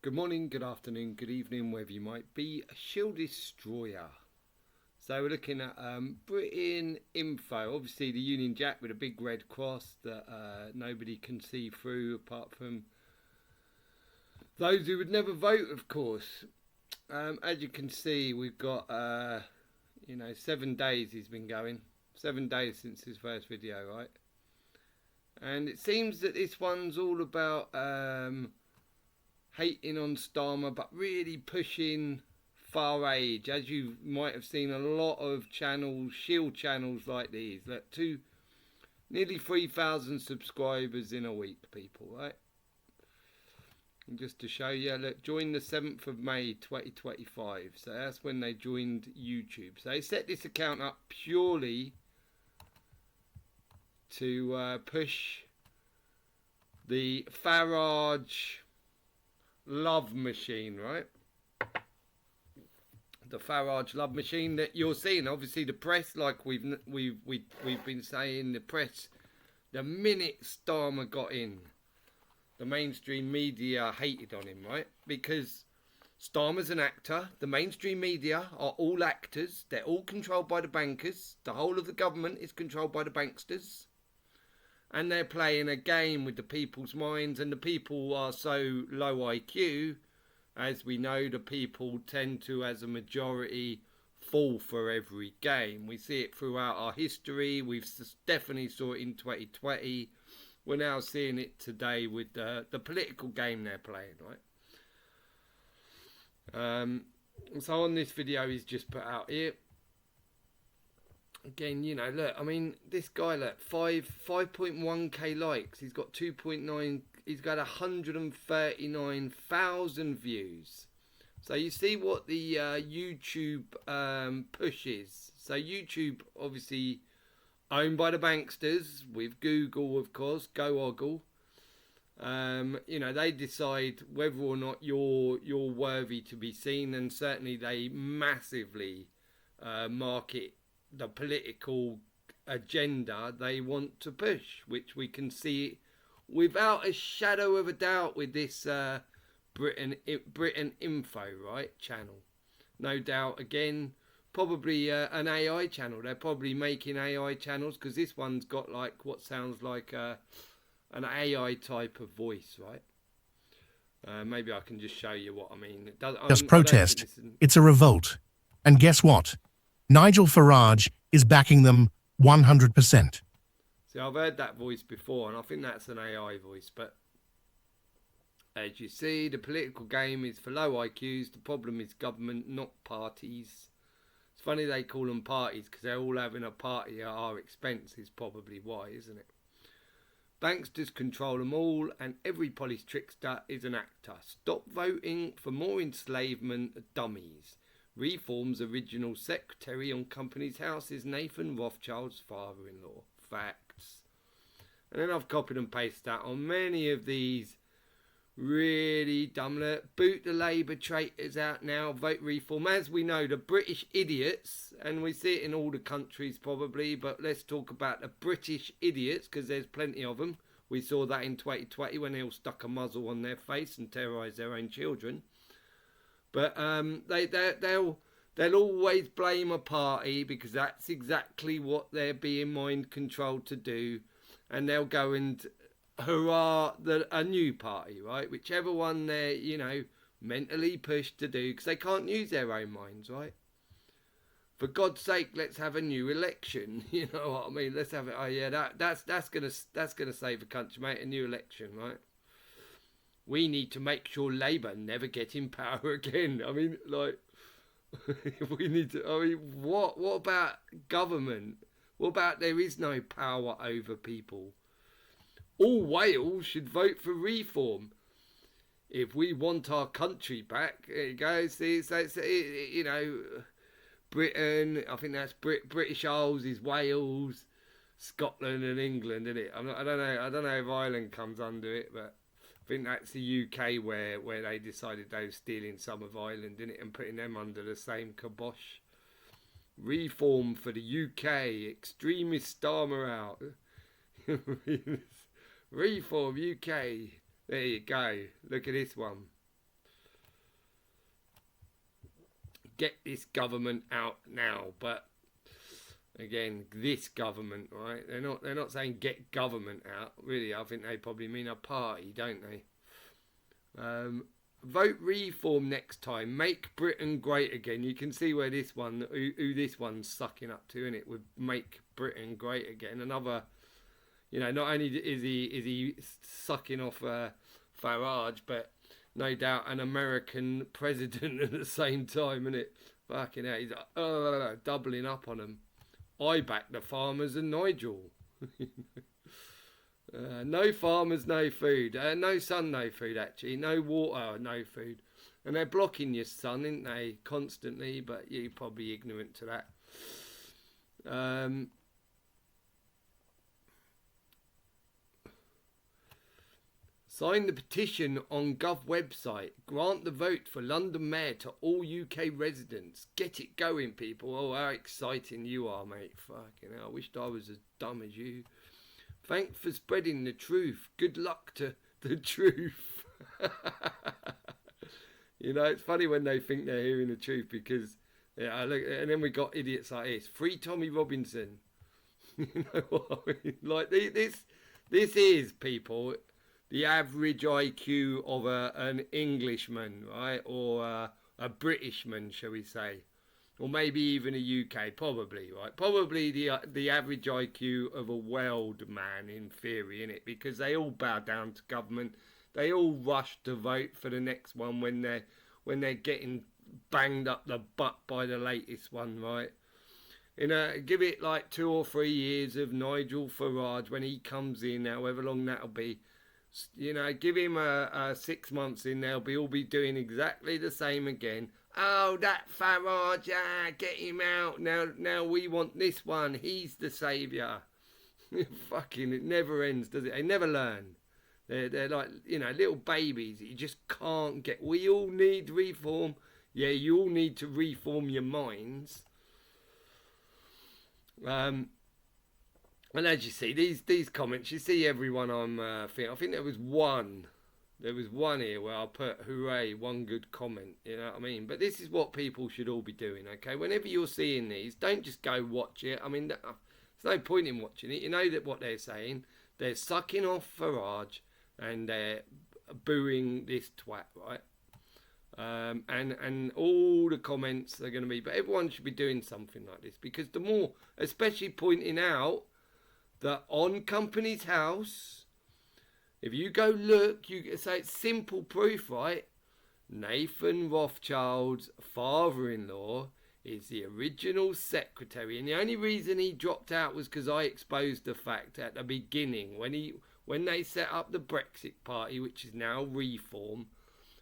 Good morning, good afternoon, good evening, wherever you might be. A shield destroyer. So we're looking at Britain info. Obviously the Union Jack with a big red cross that nobody can see through apart from those who would never vote, of course. As you can see, we've got 7 days he's been going. 7 days since his first video, right? And it seems that this one's all about hating on Starmer, but really pushing Farage. As you might have seen, a lot of channels, shield channels like these, look, nearly 3,000 subscribers in a week, people, right? And just to show you, look, join the 7th of May 2025. So that's when they joined YouTube. So they set this account up purely to push the Farage love machine, right? The Farage love machine that you're seeing. Obviously the press, like we've been saying, the press, the minute Starmer got in, the mainstream media hated on him, right? Because Starmer's an actor. The mainstream media are all actors. They're all controlled by the bankers. The whole of the government is controlled by the banksters. And they're playing a game with the people's minds, and the people are so low IQ, as we know, the people tend to, as a majority, fall for every game. We see it throughout our history. We've definitely saw it in 2020. We're now seeing it today with the political game they're playing, right? So on this video he's just put out here, again, you know, look, I mean, this guy, look, 5.1k likes. He's got 2.9. He's got 139,000 views. So you see what the YouTube pushes. So YouTube, obviously, owned by the banksters, with Google, of course, go Ogle. You know, they decide whether or not you're worthy to be seen, and certainly they massively market the political agenda they want to push, which we can see without a shadow of a doubt with this Britain Info, right, channel. No doubt, again, probably an AI channel. They're probably making AI channels, because this one's got like what sounds like an AI type of voice, right? Maybe I can just show you what I mean. It does, Just protest. It's a revolt. And guess what? Nigel Farage is backing them 100%. See, I've heard that voice before, and I think that's an AI voice. But as you see, the political game is for low IQs. The problem is government, not parties. It's funny they call them parties, because they're all having a party at our expense, is probably why, isn't it? Banksters control them all, and every police trickster is an actor. Stop voting for more enslavement, dummies. Reform's original secretary on Companies House is Nathan Rothschild's father-in-law. Facts. And then I've copied and pasted that on many of these really dumb. Boot the Labour traitors out now. Vote reform. As we know, the British idiots, and we see it in all the countries probably, but let's talk about the British idiots, because there's plenty of them. We saw that in 2020 when they all stuck a muzzle on their face and terrorised their own children. But they'll always blame a party, because that's exactly what they're being mind controlled to do, and they'll go and hurrah a new party, right? Whichever one they're, you know, mentally pushed to do, because they can't use their own minds, right? For God's sake, let's have a new election. You know what I mean? Let's have it. Oh yeah, that's gonna save the country, mate. A new election, right? We need to make sure Labour never get in power again. I mean, like, we need to. I mean, what about government? What about there is no power over people? All Wales should vote for reform if we want our country back. There you go. See, so it's, you know, Britain. I think that's British Isles is Wales, Scotland and England, isn't it? I don't know. I don't know if Ireland comes under it, but I think that's the UK where they decided they were stealing some of Ireland, didn't it, and putting them under the same kibosh. Reform for the UK. Extremist Starmer out. Reform UK. There you go. Look at this one. get this government out now. But again, this government, right? They're not saying get government out. Really, I think they probably mean a party, don't they? Vote reform next time. Make Britain great again. You can see where this one, who this one's sucking up to, innit? With make Britain great again. Another, not only is he sucking off Farage, but no doubt an American president at the same time, innit? Fucking hell, he's doubling up on them. I back the farmers and Nigel. No farmers, no food. No sun, no food, actually. No water, no food. And they're blocking your sun, aren't they? Constantly, but you're probably ignorant to that. Sign the petition on Gov website. Grant the vote for London Mayor to all UK residents. Get it going, people. Oh, how exciting you are, mate. Fucking hell. I wished I was as dumb as you. Thanks for spreading the truth. Good luck to the truth. It's funny when they think they're hearing the truth because, and then we got idiots like this. Free Tommy Robinson. You know what I mean? Like this is, people, the average IQ of an Englishman, right? Or a Britishman, shall we say. Or maybe even a UK, probably, right? Probably the average IQ of a world man, in theory, innit? Because they all bow down to government. They all rush to vote for the next one when they're getting banged up the butt by the latest one, right? Give it like 2 or 3 years of Nigel Farage when he comes in, however long that'll be. Give him 6 months in, they'll all be doing exactly the same again. Oh, that Farage, get him out. Now we want this one. He's the saviour. Fucking, it never ends, does it? They never learn. They're like, little babies that you just can't get. We all need reform. Yeah, you all need to reform your minds. And as you see, these comments, you see everyone I think there was one here where I put, hooray, one good comment, you know what I mean? But this is what people should all be doing, okay? Whenever you're seeing these, don't just go watch it. I mean, there's no point in watching it. You know that what they're saying. They're sucking off Farage and they're booing this twat, right? And all the comments are going to be, but everyone should be doing something like this, because the more, especially pointing out that on Company's House, if you go look, you say it's simple proof, right? Nathan Rothschild's father-in-law is the original secretary, and the only reason he dropped out was because I exposed the fact at the beginning when they set up the Brexit Party, which is now Reform.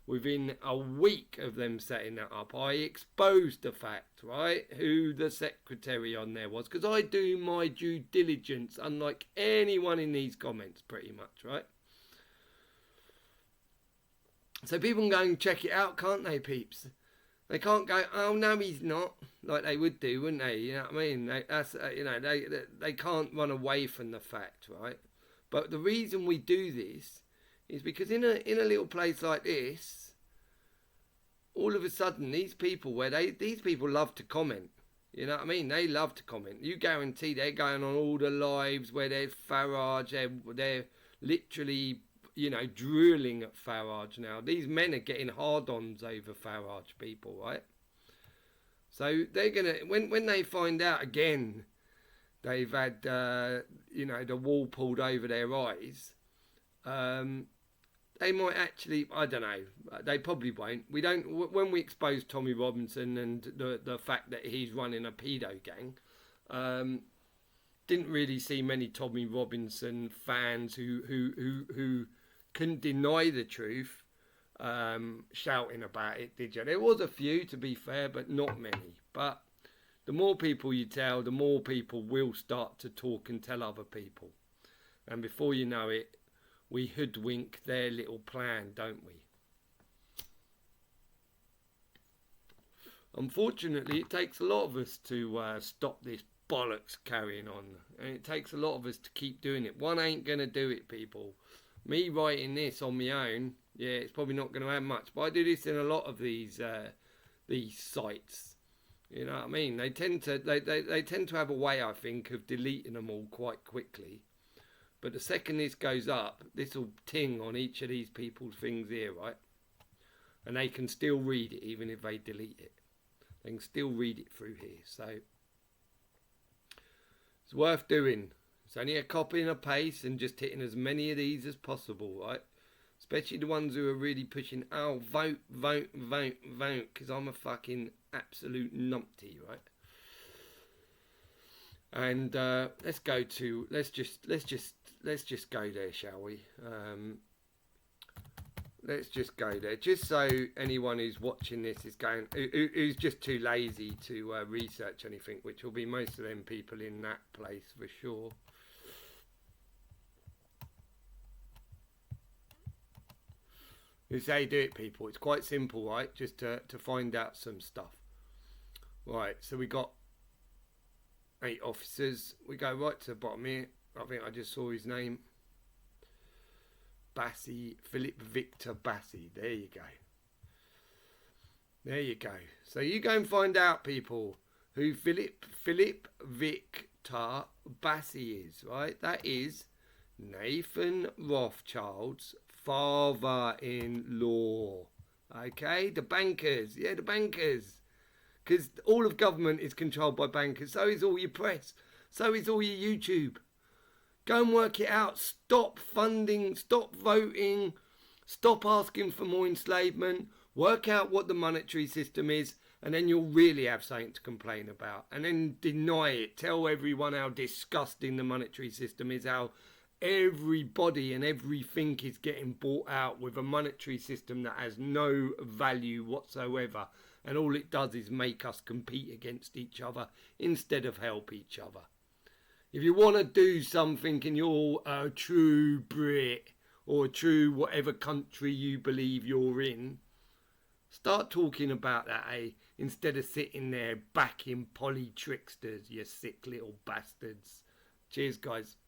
Within a week of them setting that up, I exposed the fact, right, who the secretary on there was, because I do my due diligence, unlike anyone in these comments, pretty much, right? So people can go and check it out, can't they, peeps? They can't go, oh no, he's not, like they would do, wouldn't they? You know what I mean? They can't run away from the fact, right? But the reason we do this is because in a little place like this, all of a sudden these people love to comment. You know what I mean? They love to comment. You guarantee they're going on all the lives where there's Farage. They're literally, drooling at Farage now. These men are getting hard-ons over Farage, people, right? So they're gonna, when they find out again, they've had the wall pulled over their eyes. They might actually, I don't know, they probably won't. When we expose Tommy Robinson and the fact that he's running a pedo gang, didn't really see many Tommy Robinson fans who couldn't deny the truth shouting about it, did you? There was a few, to be fair, but not many. But the more people you tell, the more people will start to talk and tell other people. And before you know it, we hoodwink their little plan, don't we? Unfortunately, it takes a lot of us to stop this bollocks carrying on. And it takes a lot of us to keep doing it. One ain't going to do it, people. Me writing this on my own, yeah, it's probably not going to add much. But I do this in a lot of these these sites. You know what I mean? They tend to they tend to have a way, I think, of deleting them all quite quickly. But the second this goes up, this will ting on each of these people's things here, right? And they can still read it even if they delete it. They can still read it through here. So it's worth doing. It's only a copy and a paste and just hitting as many of these as possible, right? Especially the ones who are really pushing, oh, vote, vote, vote, vote, because I'm a fucking absolute numpty, right? And let's just go there, shall we? Let's just go there, just so anyone who's watching this is going, who's just too lazy to research anything, which will be most of them people in that place for sure. This is how you do it, people. It's quite simple, right? Just to find out some stuff. Right, so we got 8 officers. We go right to the bottom here. I think I just saw his name. Bassi, Philip Victor Bassi. There you go. There you go. So you go and find out, people, who Philip Victor Bassi is, right? That is Nathan Rothschild's father-in-law. Okay? The bankers. Yeah, the bankers. Because all of government is controlled by bankers. So is all your press. So is all your YouTube. Go and work it out. Stop funding. Stop voting. Stop asking for more enslavement. Work out what the monetary system is. And then you'll really have something to complain about. And then deny it. Tell everyone how disgusting the monetary system is. How everybody and everything is getting bought out with a monetary system that has no value whatsoever. And all it does is make us compete against each other instead of help each other. If you want to do something and you're a true Brit or a true whatever country you believe you're in, start talking about that, instead of sitting there backing poly tricksters, you sick little bastards. Cheers, guys.